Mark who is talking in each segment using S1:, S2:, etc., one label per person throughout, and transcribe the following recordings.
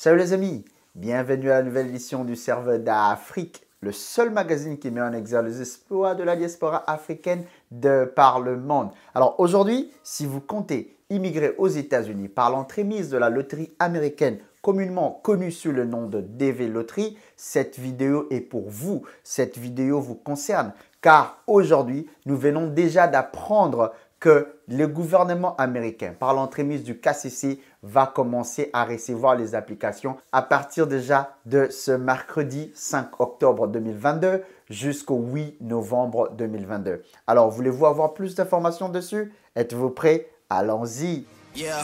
S1: Salut les amis, bienvenue à la nouvelle édition du Serveur d'Afrique, le seul magazine qui met en exergue les exploits de la diaspora africaine de par le monde. Alors aujourd'hui, si vous comptez immigrer aux États-Unis par l'entremise de la loterie américaine, communément connue sous le nom de DV Lottery, cette vidéo est pour vous. Cette vidéo vous concerne car aujourd'hui, nous venons déjà d'apprendre que le gouvernement américain, par l'entremise du KCC, va commencer à recevoir les applications à partir déjà de ce mercredi 5 octobre 2022 jusqu'au 8 novembre 2022. Alors, voulez-vous avoir plus d'informations dessus? Êtes-vous prêts? Allons-y! Yeah.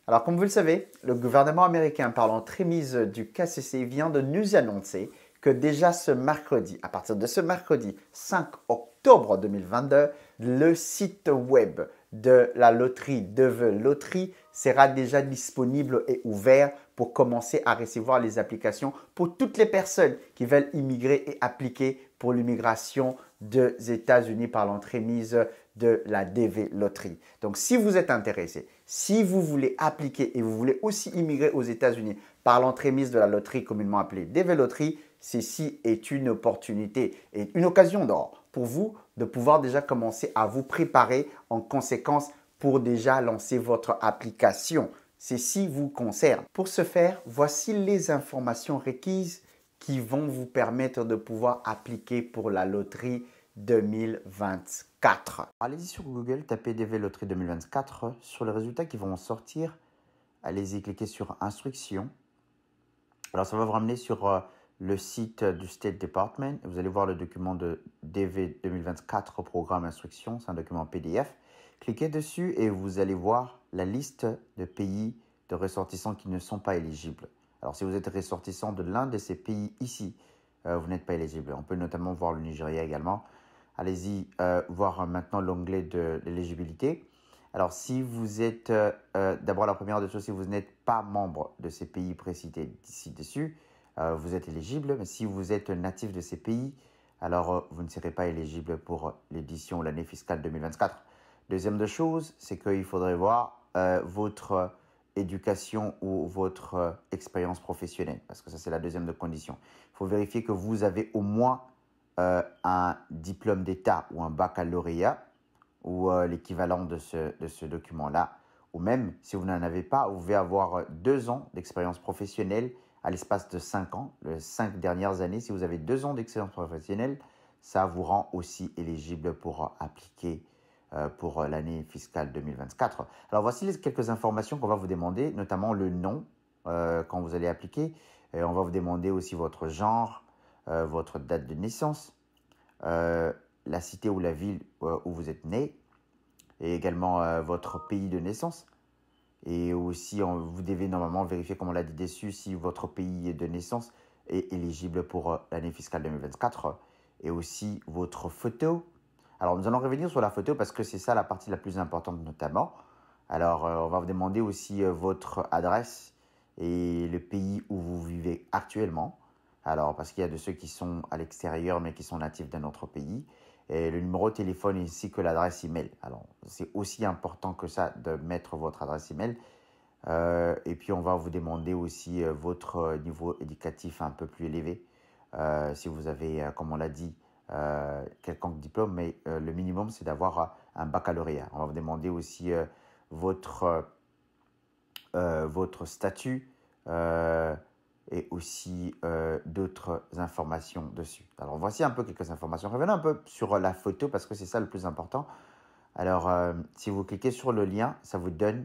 S1: Alors, comme vous le savez, le gouvernement américain, par l'entremise du KCC, vient de nous annoncer que déjà ce mercredi, à partir de ce mercredi 5 octobre 2022, le site web de la loterie DV Lottery sera déjà disponible et ouvert pour commencer à recevoir les applications pour toutes les personnes qui veulent immigrer et appliquer pour l'immigration des États-Unis par l'entremise de la DV Lottery. Donc, si vous êtes intéressé, si vous voulez appliquer et vous voulez aussi immigrer aux États-Unis par l'entremise de la loterie communément appelée DV Lottery, ceci est une opportunité et une occasion d'or pour vous de pouvoir déjà commencer à vous préparer en conséquence pour déjà lancer votre application. Ceci vous concerne. Pour ce faire, voici les informations requises qui vont vous permettre de pouvoir appliquer pour la loterie 2024. Allez-y sur Google, tapez DV Loterie 2024. Sur les résultats qui vont sortir, allez-y, cliquez sur Instructions. Alors, ça va vous ramener sur le site du State Department. Vous allez voir le document de DV 2024 Programme Instruction. C'est un document PDF. Cliquez dessus et vous allez voir la liste de pays de ressortissants qui ne sont pas éligibles. Alors, si vous êtes ressortissant de l'un de ces pays ici, vous n'êtes pas éligible. On peut notamment voir le Nigeria également. Allez-y voir maintenant l'onglet de l'éligibilité. Alors, si vous êtes, d'abord la première des choses, si vous n'êtes pas membre de ces pays précités ci-dessus, vous êtes éligible. Mais si vous êtes natif de ces pays, alors vous ne serez pas éligible pour l'édition ou l'année fiscale 2024. Deuxième de chose, c'est qu'il faudrait voir votre éducation ou votre expérience professionnelle, parce que ça, c'est la deuxième de condition. Il faut vérifier que vous avez au moins un diplôme d'État ou un baccalauréat ou l'équivalent de ce document-là. Ou même, si vous n'en avez pas, vous devez avoir 2 ans d'expérience professionnelle à l'espace de 5 ans, les 5 dernières années. Si vous avez 2 ans d'expérience professionnelle, ça vous rend aussi éligible pour appliquer pour l'année fiscale 2024. Alors, voici quelques informations qu'on va vous demander, notamment le nom quand vous allez appliquer. Et on va vous demander aussi votre genre, votre date de naissance, la cité ou la ville où vous êtes né, et également votre pays de naissance. Et aussi, vous devez normalement vérifier, comme on l'a dit dessus, si votre pays de naissance est éligible pour l'année fiscale 2024. Et aussi votre photo. Alors, nous allons revenir sur la photo parce que c'est ça la partie la plus importante notamment. Alors, on va vous demander aussi votre adresse et le pays où vous vivez actuellement. Alors, parce qu'il y a de ceux qui sont à l'extérieur mais qui sont natifs d'un autre pays. Et le numéro de téléphone ainsi que l'adresse email. Alors, c'est aussi important que ça de mettre votre adresse email. Et puis, on va vous demander aussi votre niveau éducatif un peu plus élevé. Si vous avez, comme on l'a dit, quelconque diplôme, mais le minimum, c'est d'avoir un baccalauréat. On va vous demander aussi votre statut et aussi d'autres informations dessus. Alors, voici un peu quelques informations. Revenons un peu sur la photo parce que c'est ça le plus important. Alors, si vous cliquez sur le lien, ça vous donne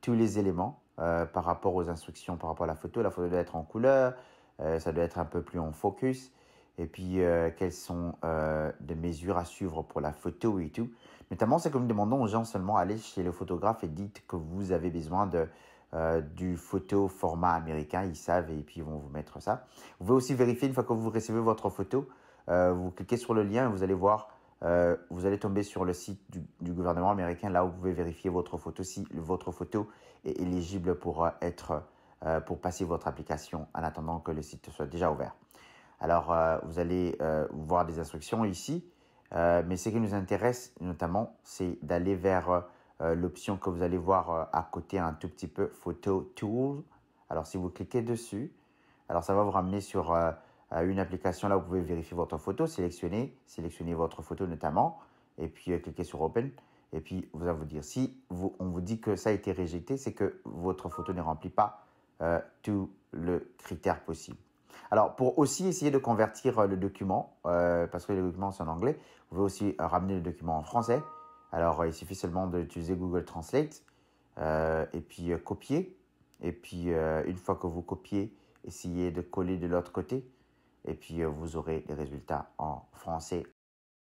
S1: tous les éléments par rapport aux instructions, par rapport à la photo. La photo doit être en couleur, ça doit être un peu plus en focus. Et puis, quelles sont des mesures à suivre pour la photo et tout. Notamment, c'est que nous demandons aux gens seulement aller chez le photographe et dites que vous avez besoin du photo format américain. Ils savent et puis ils vont vous mettre ça. Vous pouvez aussi vérifier une fois que vous recevez votre photo. Vous cliquez sur le lien et vous allez voir, vous allez tomber sur le site du gouvernement américain là où vous pouvez vérifier votre photo si votre photo est éligible pour passer votre application en attendant que le site soit déjà ouvert. Alors, vous allez voir des instructions ici, mais ce qui nous intéresse notamment, c'est d'aller vers l'option que vous allez voir à côté un tout petit peu, Photo Tools. Alors, si vous cliquez dessus, alors ça va vous ramener sur une application là où vous pouvez vérifier votre photo, sélectionnez votre photo notamment, et puis cliquez sur Open. Et puis, vous allez vous dire, si on vous dit que ça a été rejeté, c'est que votre photo ne remplit pas tout le critère possible. Alors, pour aussi essayer de convertir le document, parce que les documents sont en anglais, vous pouvez aussi ramener le document en français. Alors, il suffit seulement d'utiliser Google Translate et puis copier. Et puis, une fois que vous copiez, essayez de coller de l'autre côté. Et puis, vous aurez les résultats en français.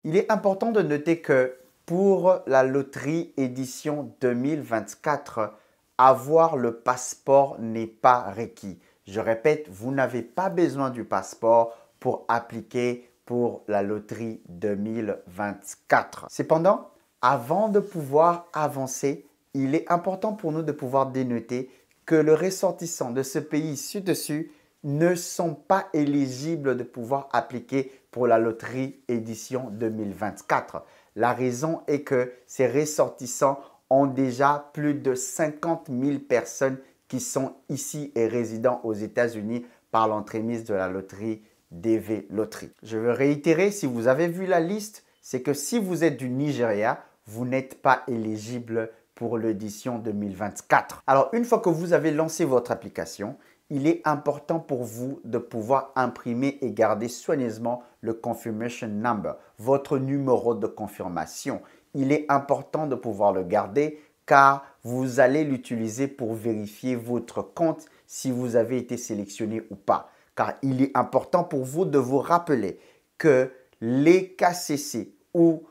S1: Il est important de noter que pour la loterie édition 2024, avoir le passeport n'est pas requis. Je répète, vous n'avez pas besoin du passeport pour appliquer pour la loterie 2024. Cependant, avant de pouvoir avancer, il est important pour nous de pouvoir dénoter que les ressortissants de ce pays ci-dessus ne sont pas éligibles de pouvoir appliquer pour la loterie édition 2024. La raison est que ces ressortissants ont déjà plus de 50 000 personnes qui sont ici et résidents aux États-Unis par l'entremise de la loterie DV Loterie. Je veux réitérer, si vous avez vu la liste, c'est que si vous êtes du Nigeria, vous n'êtes pas éligible pour l'édition 2024. Alors, une fois que vous avez lancé votre application, il est important pour vous de pouvoir imprimer et garder soigneusement le confirmation number, votre numéro de confirmation. Il est important de pouvoir le garder car vous allez l'utiliser pour vérifier votre compte si vous avez été sélectionné ou pas. Car il est important pour vous de vous rappeler que les KCC ou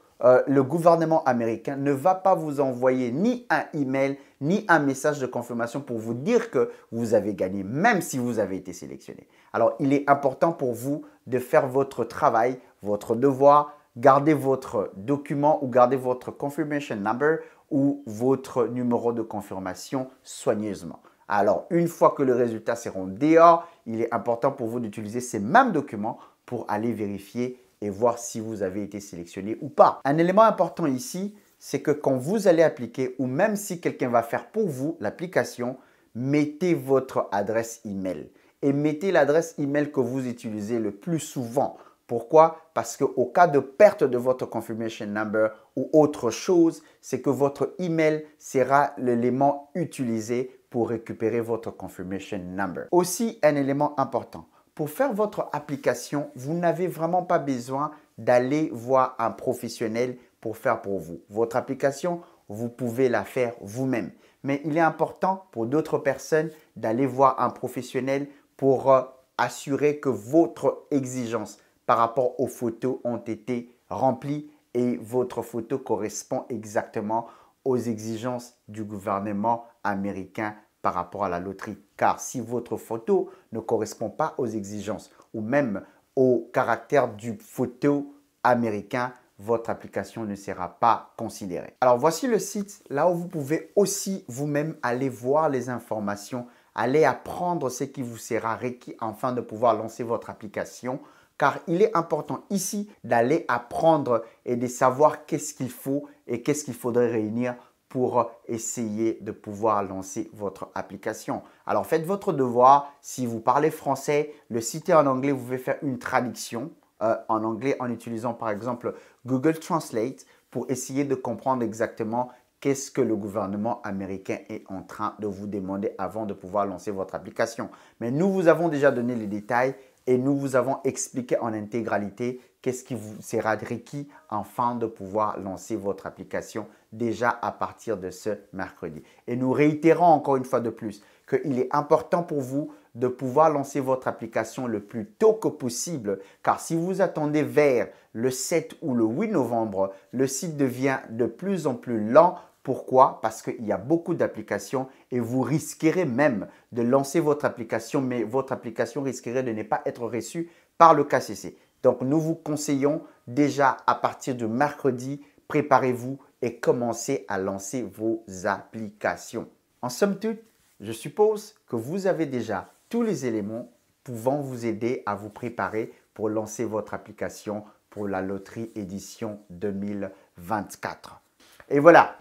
S1: le gouvernement américain ne va pas vous envoyer ni un email, ni un message de confirmation pour vous dire que vous avez gagné, même si vous avez été sélectionné. Alors, il est important pour vous de faire votre travail, votre devoir, garder votre document ou garder votre confirmation number ou votre numéro de confirmation soigneusement. Alors, une fois que les résultats seront dehors, il est important pour vous d'utiliser ces mêmes documents pour aller vérifier et voir si vous avez été sélectionné ou pas. Un élément important ici, c'est que quand vous allez appliquer ou même si quelqu'un va faire pour vous l'application, mettez votre adresse email et mettez l'adresse email que vous utilisez le plus souvent. Pourquoi? Parce qu'au cas de perte de votre confirmation number ou autre chose, c'est que votre email sera l'élément utilisé pour récupérer votre confirmation number. Aussi, un élément important. Pour faire votre application, vous n'avez vraiment pas besoin d'aller voir un professionnel pour faire pour vous. Votre application, vous pouvez la faire vous-même. Mais il est important pour d'autres personnes d'aller voir un professionnel pour assurer que votre exigence par rapport aux photos ont été remplies et votre photo correspond exactement aux exigences du gouvernement américain par rapport à la loterie. Car si votre photo ne correspond pas aux exigences ou même au caractère du photo américain, votre application ne sera pas considérée. Alors, voici le site là où vous pouvez aussi vous-même aller voir les informations, aller apprendre ce qui vous sera requis afin de pouvoir lancer votre application. Car il est important ici d'aller apprendre et de savoir qu'est-ce qu'il faut et qu'est-ce qu'il faudrait réunir pour essayer de pouvoir lancer votre application. Alors, faites votre devoir. Si vous parlez français, le site est en anglais, vous pouvez faire une traduction en anglais en utilisant par exemple Google Translate pour essayer de comprendre exactement qu'est-ce que le gouvernement américain est en train de vous demander avant de pouvoir lancer votre application. Mais nous vous avons déjà donné les détails et nous vous avons expliqué en intégralité qu'est-ce qui vous sera requis afin de pouvoir lancer votre application déjà à partir de ce mercredi. Et nous réitérons encore une fois de plus qu'il est important pour vous de pouvoir lancer votre application le plus tôt que possible car si vous attendez vers le 7 ou le 8 novembre, le site devient de plus en plus lent. Pourquoi? Parce qu'il y a beaucoup d'applications et vous risquerez même de lancer votre application, mais votre application risquerait de ne pas être reçue par le KCC. Donc, nous vous conseillons déjà à partir de mercredi, préparez-vous et commencez à lancer vos applications. En somme toute, je suppose que vous avez déjà tous les éléments pouvant vous aider à vous préparer pour lancer votre application pour la loterie édition 2024. Et voilà,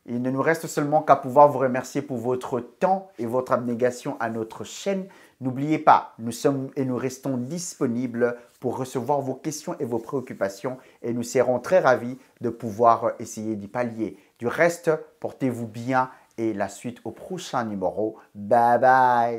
S1: il ne nous reste seulement qu'à pouvoir vous remercier pour votre temps et votre abnégation à notre chaîne. N'oubliez pas, nous sommes et nous restons disponibles pour recevoir vos questions et vos préoccupations et nous serons très ravis de pouvoir essayer d'y pallier. Du reste, portez-vous bien et la suite au prochain numéro. Bye bye!